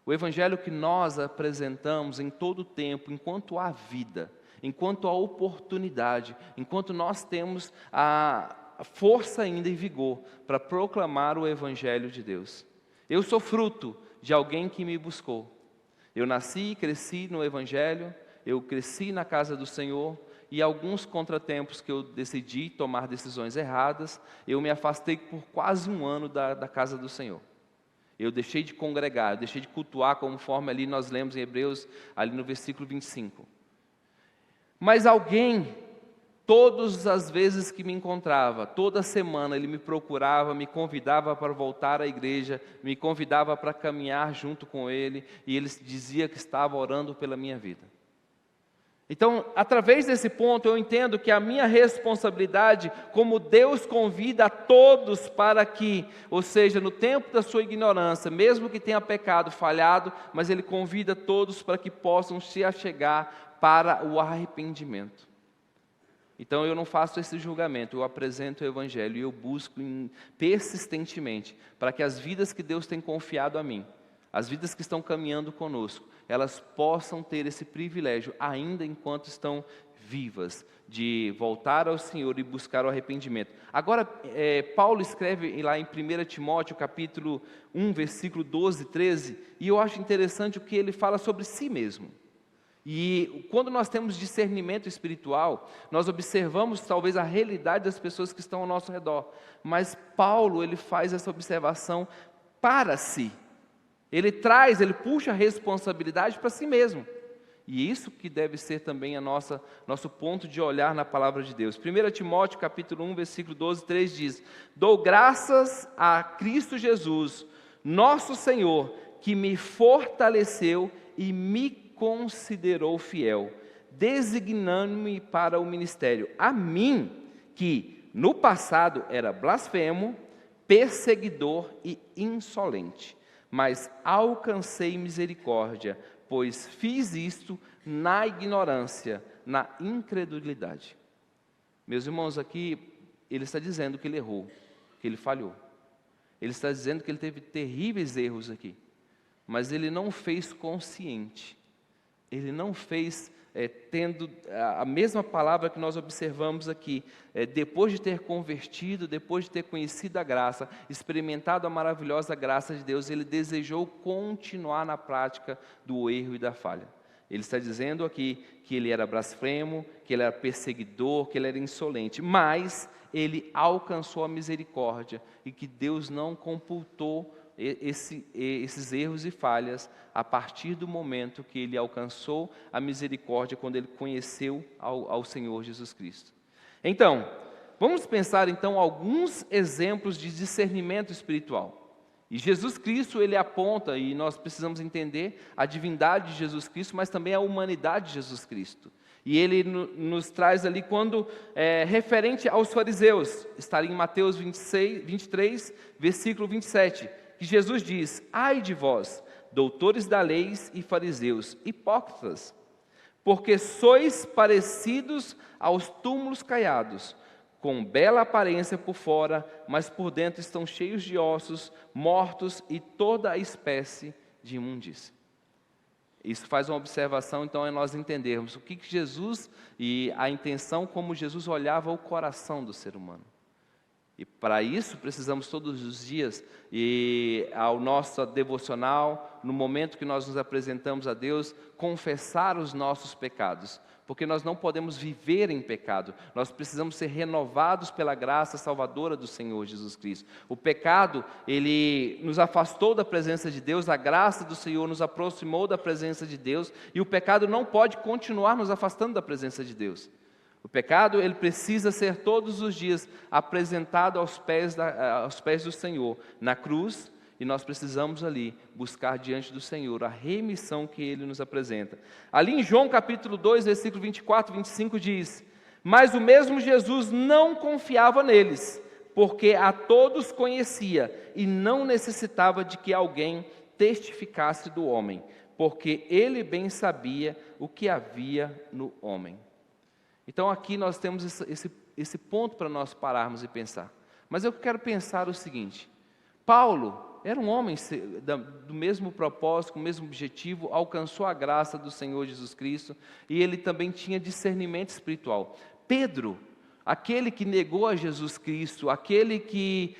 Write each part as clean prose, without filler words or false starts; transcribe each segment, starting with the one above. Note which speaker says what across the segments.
Speaker 1: O evangelho que nós apresentamos em todo o tempo, enquanto há vida, enquanto há oportunidade, enquanto nós temos a força ainda e vigor para proclamar o evangelho de Deus. Eu sou fruto de alguém que me buscou. Eu nasci e cresci no evangelho, eu cresci na casa do Senhor, e alguns contratempos que eu decidi tomar decisões erradas, eu me afastei por quase um ano da casa do Senhor. Eu deixei de congregar, eu deixei de cultuar, conforme ali nós lemos em Hebreus, ali no versículo 25. Mas alguém, todas as vezes que me encontrava, toda semana ele me procurava, me convidava para voltar à igreja, me convidava para caminhar junto com ele, e ele dizia que estava orando pela minha vida. Então, através desse ponto, eu entendo que a minha responsabilidade, como Deus convida a todos para que, ou seja, no tempo da sua ignorância, mesmo que tenha pecado, falhado, mas Ele convida todos para que possam se achegar para o arrependimento. Então, eu não faço esse julgamento, eu apresento o Evangelho e eu busco persistentemente para que as vidas que Deus tem confiado a mim, as vidas que estão caminhando conosco, elas possam ter esse privilégio, ainda enquanto estão vivas, de voltar ao Senhor e buscar o arrependimento. Agora, Paulo escreve lá em 1 Timóteo, capítulo 1, versículo 12 e 13, e eu acho interessante o que ele fala sobre si mesmo. E quando nós temos discernimento espiritual, nós observamos talvez a realidade das pessoas que estão ao nosso redor, mas Paulo, ele faz essa observação para si. Ele puxa a responsabilidade para si mesmo. E isso que deve ser também nosso ponto de olhar na palavra de Deus. 1 Timóteo capítulo 1, versículo 12 e 3 diz: Dou graças a Cristo Jesus, nosso Senhor, que me fortaleceu e me considerou fiel, designando-me para o ministério. A mim, que no passado era blasfemo, perseguidor e insolente, mas alcancei misericórdia, pois fiz isto na ignorância, na incredulidade. Meus irmãos, aqui ele está dizendo que ele errou, que ele falhou. Ele está dizendo que ele teve terríveis erros aqui, mas ele não fez consciente. Ele não fez tendo a mesma palavra que nós observamos aqui, depois de ter convertido, depois de ter conhecido a graça, experimentado a maravilhosa graça de Deus, ele desejou continuar na prática do erro e da falha. Ele está dizendo aqui que ele era blasfemo, que ele era perseguidor, que ele era insolente, mas ele alcançou a misericórdia e que Deus não computou esses erros e falhas a partir do momento que ele alcançou a misericórdia, quando ele conheceu ao Senhor Jesus Cristo. Então, vamos pensar então alguns exemplos de discernimento espiritual. E Jesus Cristo, ele aponta, e nós precisamos entender a divindade de Jesus Cristo, mas também a humanidade de Jesus Cristo. E ele nos traz ali quando, referente aos fariseus, está em Mateus 23, versículo 27, que Jesus diz: Ai de vós, doutores da lei e fariseus, hipócritas, porque sois parecidos aos túmulos caiados, com bela aparência por fora, mas por dentro estão cheios de ossos, mortos e toda a espécie de imundícia. Isso faz uma observação, então, é nós entendermos o que Jesus, e a intenção como Jesus olhava o coração do ser humano. E para isso precisamos todos os dias, e ao nosso devocional, no momento que nós nos apresentamos a Deus, confessar os nossos pecados, porque nós não podemos viver em pecado, nós precisamos ser renovados pela graça salvadora do Senhor Jesus Cristo. O pecado, ele nos afastou da presença de Deus, a graça do Senhor nos aproximou da presença de Deus, e o pecado não pode continuar nos afastando da presença de Deus. O pecado, ele precisa ser todos os dias apresentado aos pés do Senhor, na cruz, e nós precisamos ali buscar diante do Senhor a remissão que Ele nos apresenta. Ali em João capítulo 2, versículo 24 e 25 diz: Mas o mesmo Jesus não confiava neles, porque a todos conhecia e não necessitava de que alguém testificasse do homem, porque Ele bem sabia o que havia no homem. Então aqui nós temos esse ponto para nós pararmos e pensar. Mas eu quero pensar o seguinte: Paulo, era um homem do mesmo propósito, com o mesmo objetivo, alcançou a graça do Senhor Jesus Cristo, e ele também tinha discernimento espiritual. Pedro, aquele que negou a Jesus Cristo, aquele que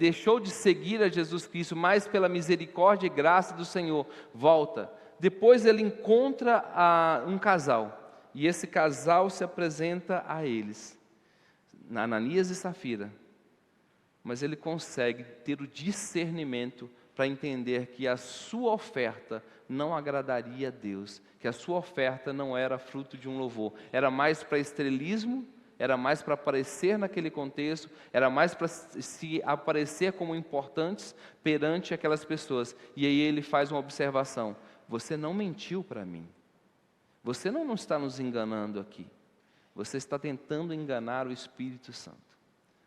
Speaker 1: deixou de seguir a Jesus Cristo, mas pela misericórdia e graça do Senhor, volta. Depois ele encontra um casal, e esse casal se apresenta a eles, Ananias e Safira. Mas ele consegue ter o discernimento para entender que a sua oferta não agradaria a Deus, que a sua oferta não era fruto de um louvor, era mais para estrelismo, era mais para aparecer naquele contexto, era mais para se aparecer como importantes perante aquelas pessoas. E aí ele faz uma observação: você não mentiu para mim, você não está nos enganando aqui, você está tentando enganar o Espírito Santo.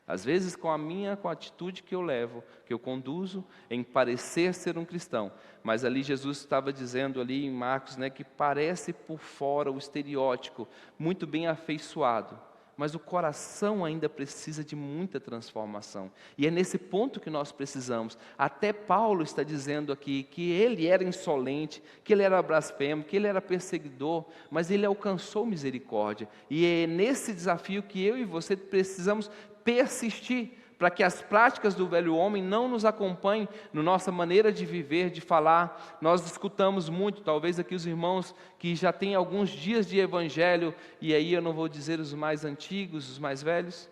Speaker 1: Às vezes com a atitude que eu levo, que eu conduzo em parecer ser um cristão, mas ali Jesus estava dizendo ali em Marcos, que parece por fora o estereótipo, muito bem afeiçoado, mas o coração ainda precisa de muita transformação, e é nesse ponto que nós precisamos. Até Paulo está dizendo aqui que ele era insolente, que ele era blasfemo, que ele era perseguidor, mas ele alcançou misericórdia, e é nesse desafio que eu e você precisamos persistir, para que as práticas do velho homem não nos acompanhem na nossa maneira de viver, de falar. Nós escutamos muito, talvez aqui os irmãos que já têm alguns dias de evangelho, e aí eu não vou dizer os mais antigos, os mais velhos,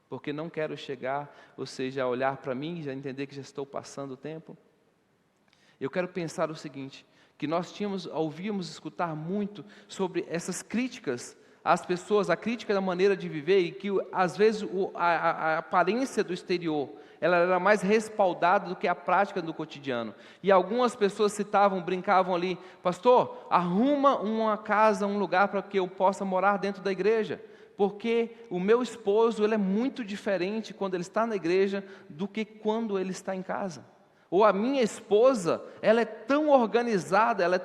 Speaker 1: porque não quero chegar, ou seja, a olhar para mim e já entender que já estou passando o tempo. Eu quero pensar o seguinte, que nós ouvíamos escutar muito sobre essas críticas às pessoas, a crítica da maneira de viver, e que às vezes a aparência do exterior, ela era mais respaldada do que a prática do cotidiano. E algumas pessoas brincavam ali: pastor, arruma uma casa, um lugar para que eu possa morar dentro da igreja, porque o meu esposo, ele é muito diferente quando ele está na igreja do que quando ele está em casa. Ou a minha esposa, ela é tão organizada, ela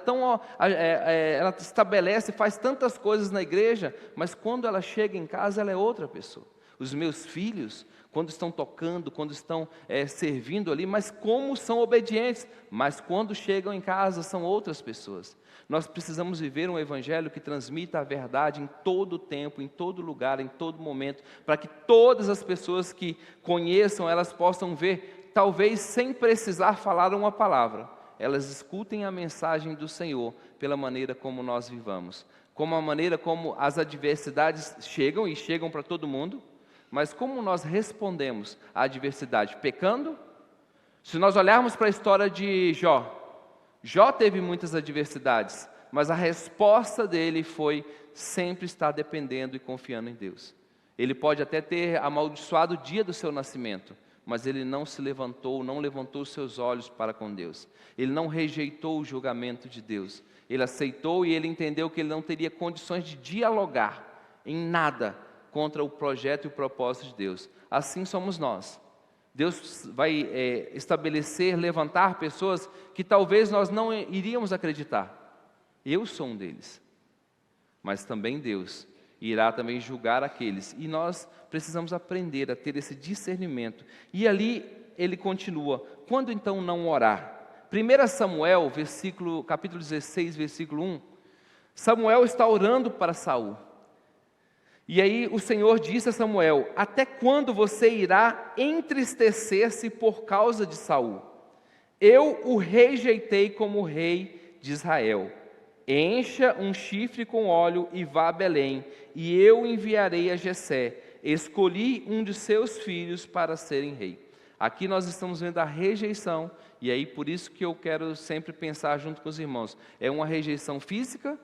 Speaker 1: estabelece, faz tantas coisas na igreja, mas quando ela chega em casa, ela é outra pessoa. Os meus filhos, quando estão tocando, quando estão servindo ali, mas como são obedientes, mas quando chegam em casa, são outras pessoas. Nós precisamos viver um evangelho que transmita a verdade em todo o tempo, em todo lugar, em todo momento, para que todas as pessoas que conheçam, elas possam ver, talvez sem precisar falar uma palavra, elas escutem a mensagem do Senhor pela maneira como nós vivamos, como a maneira como as adversidades chegam para todo mundo, mas como nós respondemos à adversidade? Pecando? Se nós olharmos para a história de Jó teve muitas adversidades, mas a resposta dele foi sempre estar dependendo e confiando em Deus. Ele pode até ter amaldiçoado o dia do seu nascimento, mas ele não levantou os seus olhos para com Deus. Ele não rejeitou o julgamento de Deus. Ele aceitou e ele entendeu que ele não teria condições de dialogar em nada contra o projeto e o propósito de Deus. Assim somos nós. Deus vai levantar pessoas que talvez nós não iríamos acreditar. Eu sou um deles. Mas também Deus irá também julgar aqueles, e nós precisamos aprender a ter esse discernimento. E ali ele continua: quando então não orar? 1 Samuel, capítulo 16, versículo 1, Samuel está orando para Saul, e aí o Senhor disse a Samuel: até quando você irá entristecer-se por causa de Saul? Eu o rejeitei como rei de Israel. Encha um chifre com óleo e vá a Belém, e eu enviarei a Jessé. Escolhi um de seus filhos para serem rei. Aqui nós estamos vendo a rejeição, e aí por isso que eu quero sempre pensar junto com os irmãos: é uma rejeição física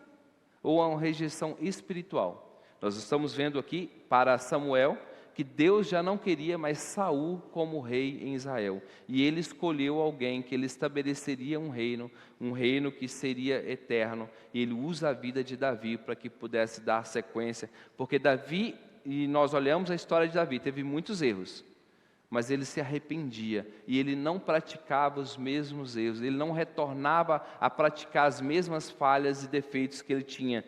Speaker 1: ou é uma rejeição espiritual? Nós estamos vendo aqui para Samuel que Deus já não queria mais Saul como rei em Israel, e ele escolheu alguém que ele estabeleceria um reino que seria eterno, e ele usa a vida de Davi para que pudesse dar sequência, porque Davi, e nós olhamos a história de Davi, teve muitos erros, mas ele se arrependia, e ele não praticava os mesmos erros, ele não retornava a praticar as mesmas falhas e defeitos que ele tinha.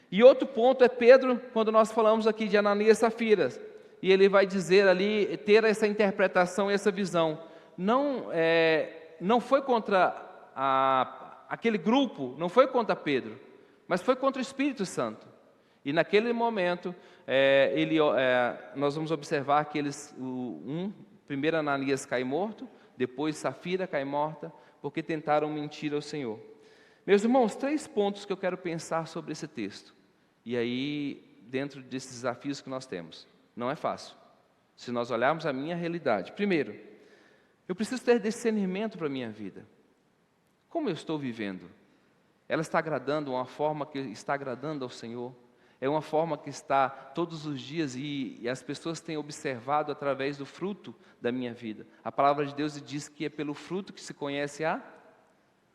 Speaker 1: E outro ponto é Pedro, quando nós falamos aqui de Ananias e Safira, e ele vai dizer ali, ter essa interpretação e essa visão. Não não foi contra aquele grupo, não foi contra Pedro, mas foi contra o Espírito Santo. E naquele momento, nós vamos observar que primeiro Ananias cai morto, depois Safira cai morta, porque tentaram mentir ao Senhor. Meus irmãos, 3 pontos que eu quero pensar sobre esse texto. E aí, dentro desses desafios que nós temos, não é fácil. Se nós olharmos a minha realidade. Primeiro, eu preciso ter discernimento para a minha vida. Como eu estou vivendo? Ela está agradando uma forma que está agradando ao Senhor? É uma forma que está todos os dias e as pessoas têm observado através do fruto da minha vida. A palavra de Deus diz que é pelo fruto que se conhece a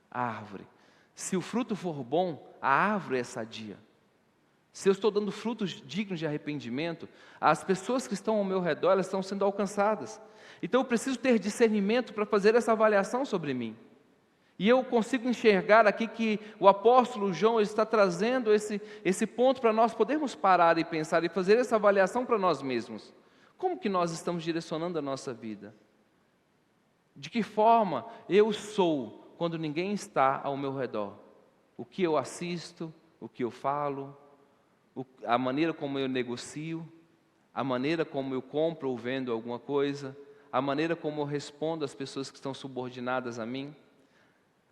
Speaker 1: árvore. Se o fruto for bom, a árvore é sadia. Se eu estou dando frutos dignos de arrependimento, as pessoas que estão ao meu redor, elas estão sendo alcançadas. Então eu preciso ter discernimento para fazer essa avaliação sobre mim. E eu consigo enxergar aqui que o apóstolo João está trazendo esse ponto para nós podermos parar e pensar e fazer essa avaliação para nós mesmos. Como que nós estamos direcionando a nossa vida? De que forma eu sou quando ninguém está ao meu redor? O que eu assisto, o que eu falo, a maneira como eu negocio, a maneira como eu compro ou vendo alguma coisa, a maneira como eu respondo às pessoas que estão subordinadas a mim.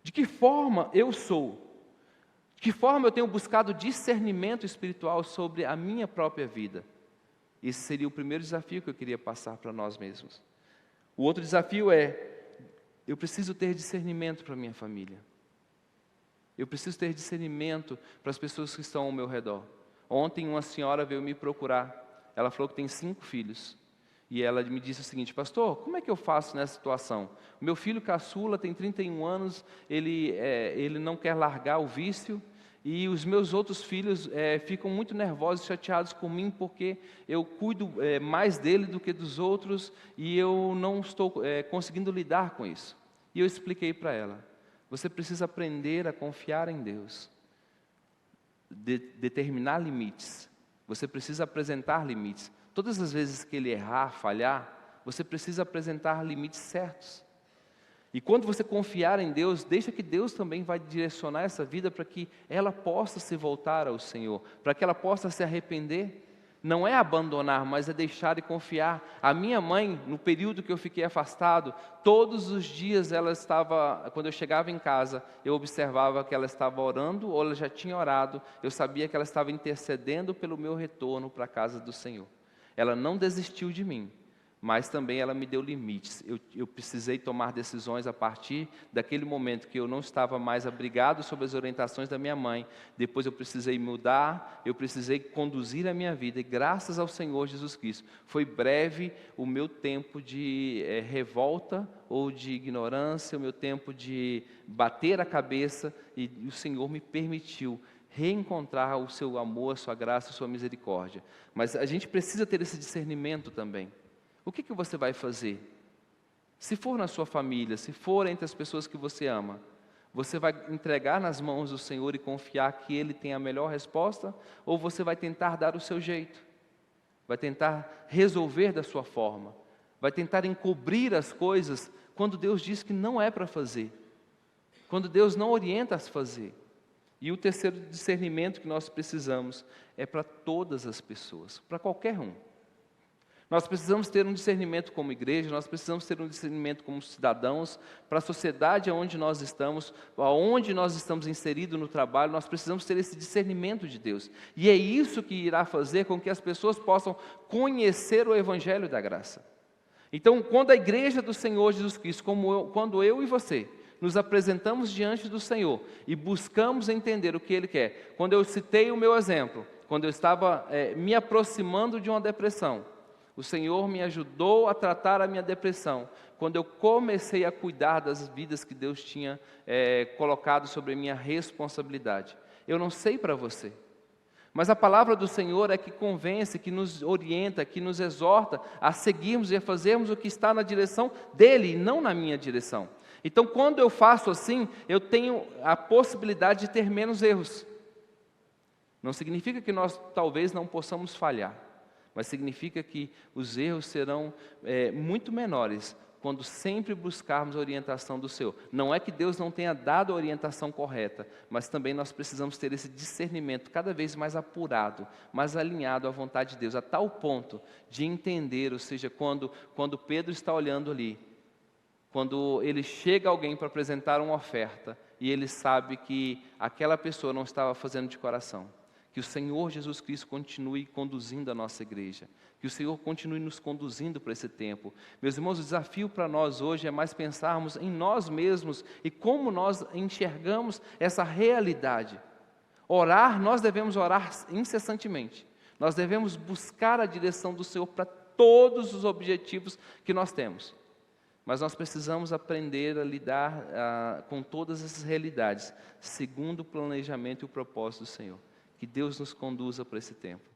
Speaker 1: De que forma eu sou? De que forma eu tenho buscado discernimento espiritual sobre a minha própria vida? Esse seria o primeiro desafio que eu queria passar para nós mesmos. O outro desafio eu preciso ter discernimento para a minha família. Eu preciso ter discernimento para as pessoas que estão ao meu redor. Ontem uma senhora veio me procurar. Ela falou que tem 5 filhos. E ela me disse o seguinte: pastor, como é que eu faço nessa situação? O meu filho caçula tem 31 anos, ele não quer largar o vício, e os meus outros filhos ficam muito nervosos e chateados com mim, porque eu cuido mais dele do que dos outros, e eu não estou conseguindo lidar com isso. E eu expliquei para ela: você precisa aprender a confiar em Deus, determinar limites, você precisa apresentar limites. Todas as vezes que ele errar, falhar, você precisa apresentar limites certos. E quando você confiar em Deus, deixa que Deus também vai direcionar essa vida para que ela possa se voltar ao Senhor, para que ela possa se arrepender. Não é abandonar, mas é deixar e confiar. A minha mãe, no período que eu fiquei afastado, todos os dias quando eu chegava em casa, eu observava que ela estava orando, ou ela já tinha orado, eu sabia que ela estava intercedendo pelo meu retorno para a casa do Senhor. Ela não desistiu de mim, mas também ela me deu limites. Eu precisei tomar decisões a partir daquele momento que eu não estava mais abrigado sob as orientações da minha mãe. Depois eu precisei mudar, eu precisei conduzir a minha vida, e graças ao Senhor Jesus Cristo, foi breve o meu tempo de revolta ou de ignorância, o meu tempo de bater a cabeça, e o Senhor me permitiu reencontrar o seu amor, a sua graça, a sua misericórdia. Mas a gente precisa ter esse discernimento também. O que você vai fazer? Se for na sua família, se for entre as pessoas que você ama, você vai entregar nas mãos do Senhor e confiar que Ele tem a melhor resposta? Ou você vai tentar dar o seu jeito? Vai tentar resolver da sua forma? Vai tentar encobrir as coisas quando Deus diz que não é para fazer? Quando Deus não orienta a se fazer? E o terceiro discernimento que nós precisamos é para todas as pessoas, para qualquer um. Nós precisamos ter um discernimento como igreja, nós precisamos ter um discernimento como cidadãos, para a sociedade onde nós estamos inseridos no trabalho, nós precisamos ter esse discernimento de Deus. E é isso que irá fazer com que as pessoas possam conhecer o Evangelho da graça. Então, quando a igreja do Senhor Jesus Cristo, quando eu e você, nos apresentamos diante do Senhor e buscamos entender o que Ele quer. Quando eu citei o meu exemplo, quando eu estava me aproximando de uma depressão, o Senhor me ajudou a tratar a minha depressão. Quando eu comecei a cuidar das vidas que Deus tinha colocado sobre a minha responsabilidade. Eu não sei para você, mas a palavra do Senhor é que convence, que nos orienta, que nos exorta a seguirmos e a fazermos o que está na direção dEle e não na minha direção. Então, quando eu faço assim, eu tenho a possibilidade de ter menos erros. Não significa que nós talvez não possamos falhar, mas significa que os erros serão muito menores quando sempre buscarmos a orientação do Senhor. Não é que Deus não tenha dado a orientação correta, mas também nós precisamos ter esse discernimento cada vez mais apurado, mais alinhado à vontade de Deus, a tal ponto de entender, ou seja, quando Pedro está olhando ali, quando ele chega alguém para apresentar uma oferta, e ele sabe que aquela pessoa não estava fazendo de coração, que o Senhor Jesus Cristo continue conduzindo a nossa igreja, que o Senhor continue nos conduzindo para esse tempo. Meus irmãos, o desafio para nós hoje é mais pensarmos em nós mesmos e como nós enxergamos essa realidade. Orar, nós devemos orar incessantemente, nós devemos buscar a direção do Senhor para todos os objetivos que nós temos. Mas nós precisamos aprender a lidar com todas essas realidades, segundo o planejamento e o propósito do Senhor. Que Deus nos conduza para esse tempo.